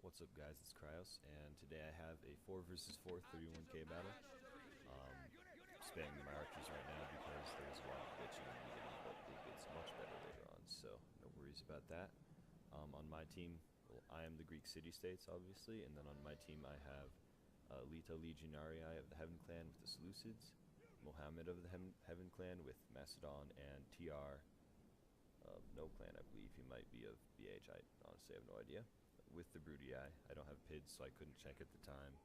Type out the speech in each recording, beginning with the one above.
What's up, guys? It's Cryos, and today I have a 4 versus 4 31k battle. Spamming my archers right now because there's a lot of glitching in the beginning, but it gets much better later on, so no worries about that. On my team, well, I am the Greek city-states, obviously, and then on my team I have Lita Legionarii of the Heaven Clan with the Seleucids, Mohammed of the Heaven Clan with Macedon, and TR of no clan. I believe he might be of BH. I honestly have no idea. With the Broody Eye, I don't have PIDs, so I couldn't check at the time.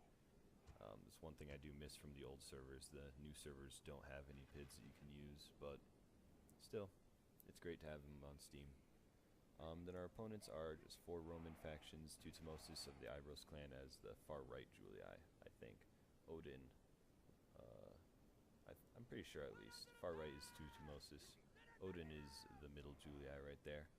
It's one thing I do miss from the old servers. The new servers don't have any PIDs that you can use, but still, it's great to have them on Steam. Then our opponents are just 4 Roman factions, Tutmosis of the Ivros clan as the far right Julii, I think. Odin, I'm pretty sure at least. Far right is Tutmosis. Odin is the middle Julii right there.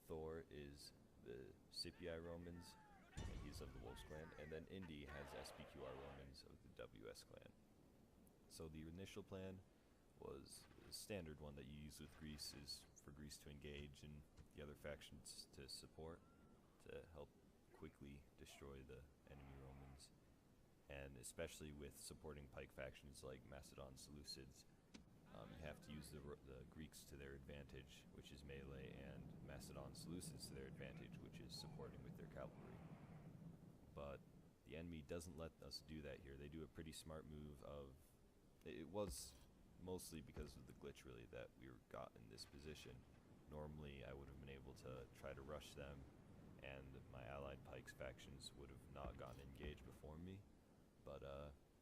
Thor is the Scipii Romans, and he's of the Wolves clan, and then Indy has SPQR Romans of the WS clan. So the initial plan was the standard one that you use with Greece, is for Greece to engage and the other factions to support, to help quickly destroy the enemy Romans. And especially with supporting pike factions like Macedon Seleucids, you have to use the Greeks to their advantage, which is melee, and Macedon Seleucids to their advantage, which is supporting with their cavalry. But the enemy doesn't let us do that here. They do a pretty smart move of... It was mostly because of the glitch, really, that we got in this position. Normally, I would have been able to try to rush them, and my allied pikes factions would have not gotten engaged before me. But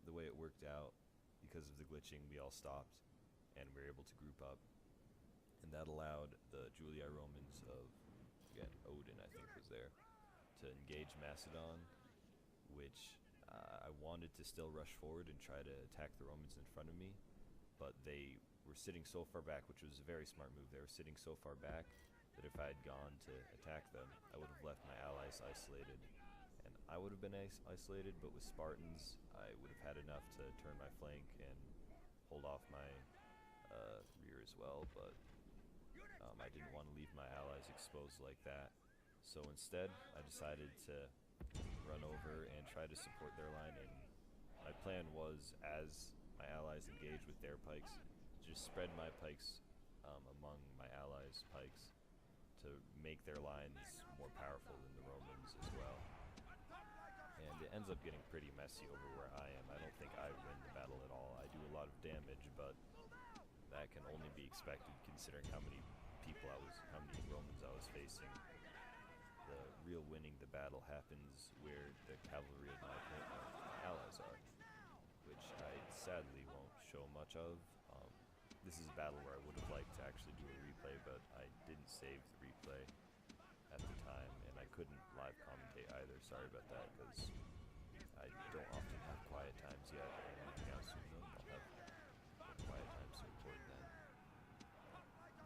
the way it worked out, because of the glitching, we all stopped, and we were able to group up, and that allowed the Julii Romans of, again, Odin I think was there, to engage Macedon, which I wanted to still rush forward and try to attack the Romans in front of me, but they were sitting so far back, which was a very smart move. They were sitting so far back that if I had gone to attack them, I would have left my allies isolated, and I would have been isolated, but with Spartans I would have had enough to turn my flank and hold off my rear as well, but I didn't want to leave my allies exposed like that. So instead, I decided to run over and try to support their line, and my plan was, as my allies engaged with their pikes, just spread my pikes among my allies' pikes to make their lines more powerful than the Romans as well. And it ends up getting pretty messy over where I am. I don't think I win the battle at all. I do a lot of damage, but that can only be expected considering how many Romans I was facing. The real winning the battle happens where the cavalry of my allies are, which I sadly won't show much of. This is a battle where I would have liked to actually do a replay, but I didn't save the replay at the time, and I couldn't live commentate either. Sorry about that, because I don't often have quiet times yet, and now soon I'll have quiet times to record then.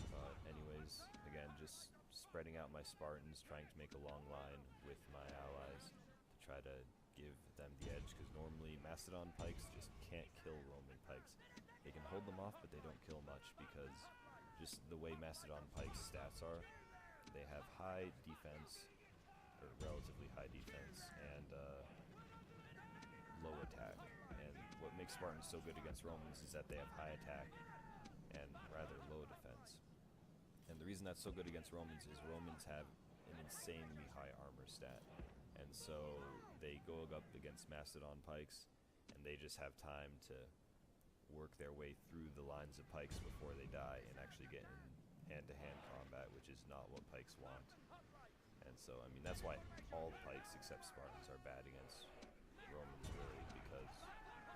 But anyways, again, just spreading out my Spartans, trying to make a long line with my allies to try to give them the edge, because normally Macedon pikes just can't kill Roman pikes. They can hold them off, but they don't kill much, because just the way Macedon pikes stats are, they have high defense, or relatively high defense, and low attack. And what makes Spartans so good against Romans is that they have high attack and rather low defense. And the reason that's so good against Romans is Romans have an insanely high armor stat, and so they go up against Macedon pikes, and they just have time to work their way through the lines of pikes before they die and actually get in hand-to-hand combat, which is not what pikes want. And so, I mean, that's why all pikes except Spartans are bad against Romans, really, because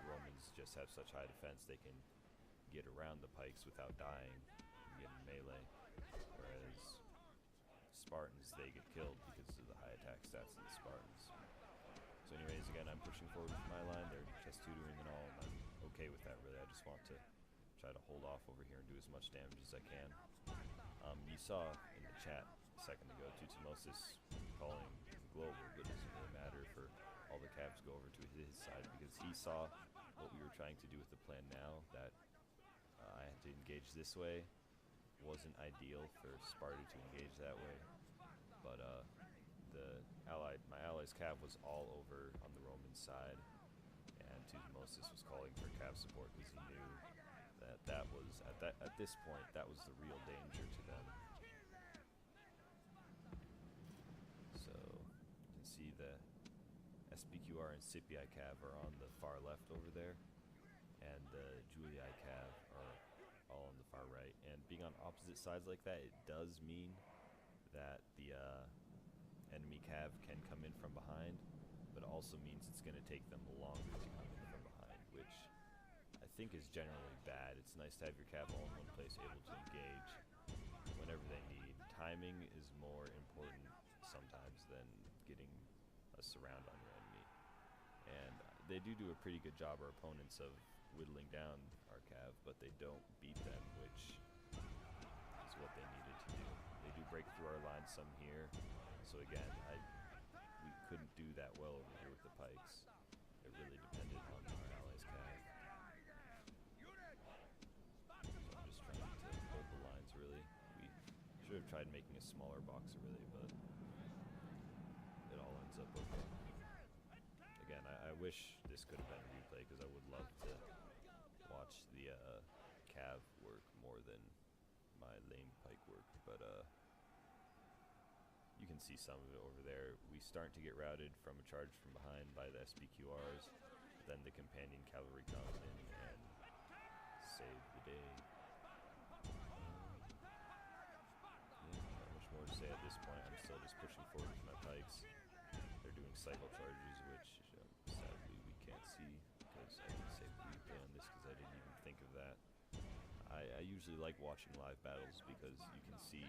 Romans just have such high defense they can get around the pikes without dying and get in melee, whereas Spartans, they get killed because of the high attack stats of the Spartans. So anyways, again, I'm pushing forward with my line. They're just tutoring and all, and I'm okay with that, really. I just want to try to hold off over here and do as much damage as I can. You saw in the chat a second ago Tutmosis calling global, but it doesn't really matter for all the cabs go over to his side, because he saw what we were trying to do with the plan now, that I had to engage this way. Wasn't ideal for Sparta to engage that way, but my allies allies' cav was all over on the Roman side, and Tutmosis was calling for cav support because he knew that at this point that was the real danger to them. So you can see the SPQR and Scipii cav are on the far left over there, and the Julii cav are all on the far right. And being on opposite sides like that, it does mean that the enemy cav can come in from behind, but it also means it's going to take them longer to come in from behind, which I think is generally bad. It's nice to have your cav all in one place, able to engage whenever they need. Timing is more important sometimes than getting a surround on your enemy. And they do a pretty good job, our opponents, of whittling down our cav, but they don't beat them, which is what they needed to do. They do break through our lines some here, so again, we couldn't do that well over here with the pikes. It really depended on our allies' cav. So I'm just trying to hold the lines, really. We should have tried making a smaller box, really, but it all ends up okay. Again, I wish this could have been a replay, because I would love to watch the cav work more than my lame pike work, but you can see some of it over there. We start to get routed from a charge from behind by the SPQRs, then the companion cavalry come in and save the day. Yeah, not much more to say at this point. I'm still just pushing forward with my pikes. They're doing cycle charges, which sadly we can't see, because I didn't save the replay on this because I didn't even think of that. I usually like watching live battles because you can see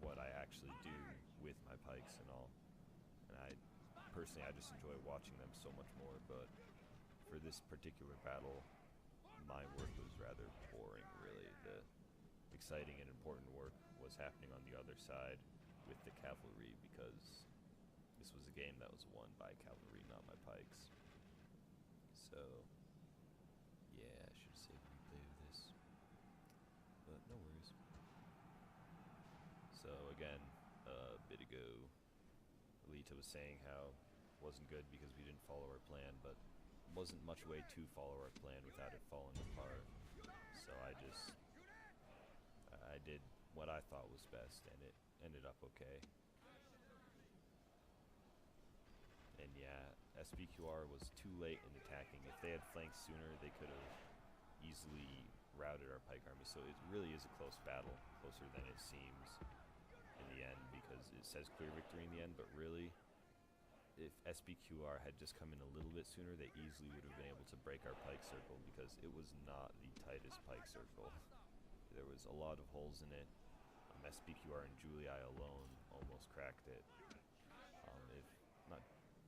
what I actually do with my pikes and all. And I just enjoy watching them so much more, but for this particular battle, my work was rather boring, really. The exciting and important work was happening on the other side with the cavalry, because this was a game that was won by cavalry, not my pikes. So yeah, I should save a replay of this, but no worries. So again, a bit ago, Alita was saying how it wasn't good because we didn't follow our plan, but wasn't much way to follow our plan without it falling apart. So I did what I thought was best, and it ended up okay. And yeah, SPQR was too late in attacking. If they had flanked sooner, they could have easily routed our pike army. So it really is a close battle, closer than it seems in the end, because it says clear victory in the end, but really, if SPQR had just come in a little bit sooner, they easily would have been able to break our pike circle, because it was not the tightest pike circle. There was a lot of holes in it. SPQR and Julii alone almost cracked it. If not,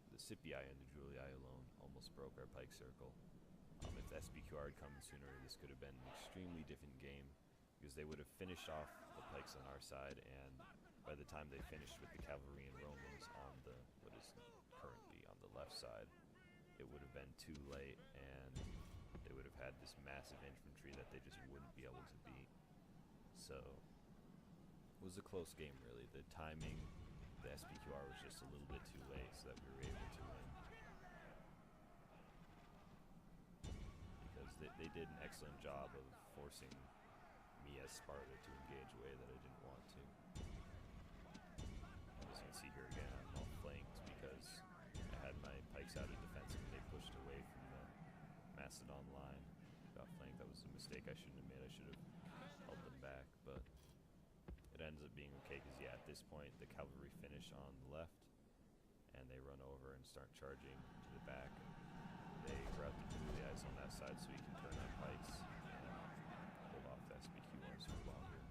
the Scipii and the Julii alone almost broke our pike circle. If the SPQR had come sooner, this could have been an extremely different game, because they would have finished off the pikes on our side, and by the time they finished with the cavalry and Romans on the what is currently on the left side, it would have been too late, and they would have had this massive infantry that they just wouldn't be able to beat. So it was a close game, really. The timing, the SPQR was just a little bit too late, so that we were able to win. Because they did an excellent job of forcing me as Sparta to engage a way that I didn't want to. As you can see here again, I'm all flanked because I had my pikes out of defense and they pushed away from the Macedon line. Got flanked. That was a mistake I shouldn't have made. I should have held them back, but it ends up being okay, because yeah, at this point the cavalry finish on the left and they run over and start charging to the back. They route the Julii on that side so we can turn our pikes and hold off the SPQRs for longer.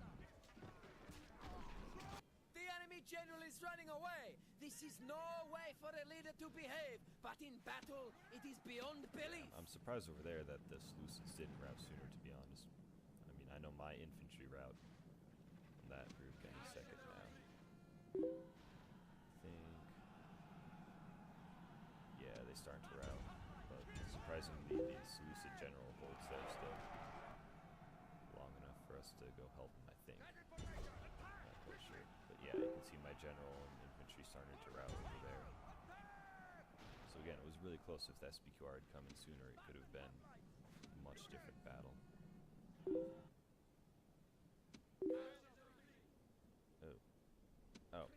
The enemy general is running away. This is no way for a leader to behave, but in battle it is beyond belief. I'm surprised over there that the Seleucids didn't route sooner, to be honest. I mean, I know my infantry route from that group any second now. I think, yeah, they start to route, but surprisingly the Seleucid general holds there still long enough for us to go help him, I think. Not quite sure, but yeah, you can see my general and infantry starting to route over there. really close. If the SBQR had come in sooner, it could have been a much different battle. Oh. Oh.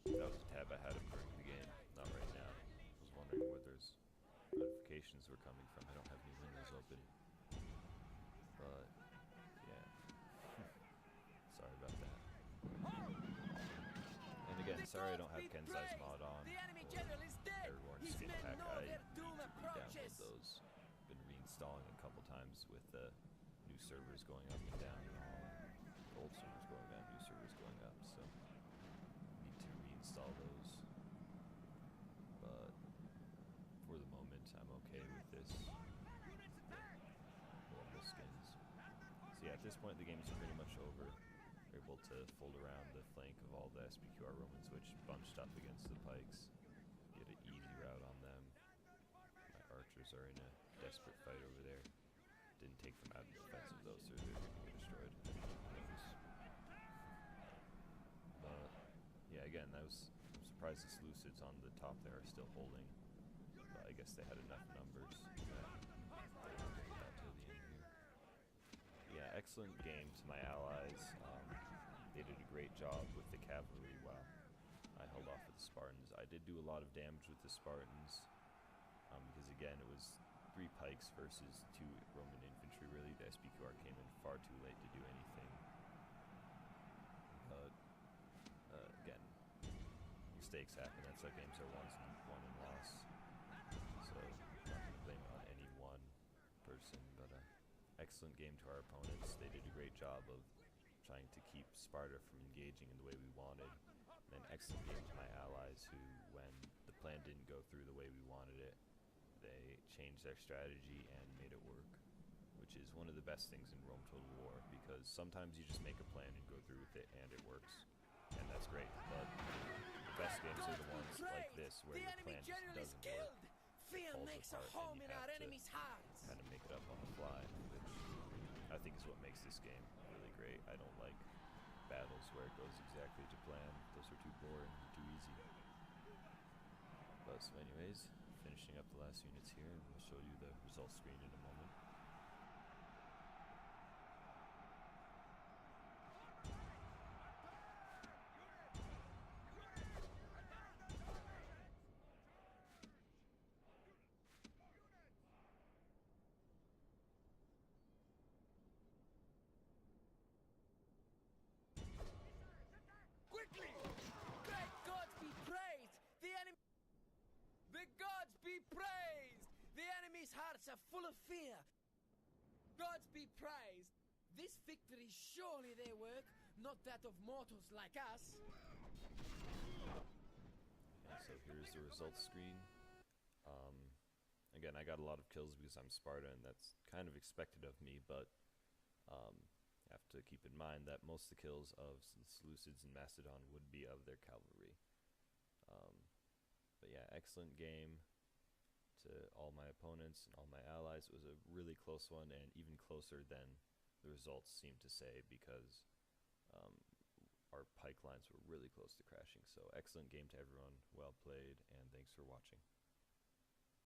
That was a tab I had up during the game. Not right now. I was wondering where those notifications were coming from. I don't have any windows open. But, yeah. Sorry about that. And again, sorry I don't have Kenzai's mod on. Everyone's skin pack. I need to re-download those. Been reinstalling a couple times with the new servers going up and down. Old servers going down, new servers going up. So, need to reinstall those. But, for the moment, I'm okay with this. Normal skins. So yeah, at this point the game's pretty much over. We're able to fold around the flank of all the SBQR Romans, which bunched up against the pikes. Get an easy route on them. My archers are in a desperate fight over there. Didn't take them out in defensive though, so they're going to get destroyed. But yeah, again, I'm surprised the Seleucids on the top there are still holding. But I guess they had enough numbers. Yeah, excellent game to my allies. They did a great job with the cavalry while I held off with the Spartans. I did do a lot of damage with the Spartans because again it was 3 pikes versus 2 Roman infantry really. The SBQR came in far too late to do anything. But again, mistakes happen. That's how games are won and lost. So I'm not going to blame it on any one person, but excellent game to our opponents. They did a great job of trying to keep Sparta from engaging in the way we wanted. And then excellent game to my allies who, when the plan didn't go through the way we wanted it, they changed their strategy and made it work, which is one of the best things in Rome Total War, because sometimes you just make a plan and go through with it and it works, and that's great, but the best games are the ones like this where your plan just doesn't work. Fear makes a home in our enemy's hearts. Kind of make it up on the fly, which I think is what makes this game really great. I don't like battles where it goes exactly to plan. Those are too boring, too easy. But so anyways, finishing up the last units here, and we'll show you the results screen in a moment. Hearts are full of fear. Gods be praised. This victory surely their work, not that of mortals like us. Yeah, so here's the results screen. Again, I got a lot of kills because I'm Sparta, and that's kind of expected of me, but have to keep in mind that most of the kills of the Seleucids in Macedon would be of their cavalry. But yeah, excellent game to all my opponents and all my allies. It was a really close one, and even closer than the results seem to say, because our pike lines were really close to crashing. So excellent game to everyone, well played, and thanks for watching.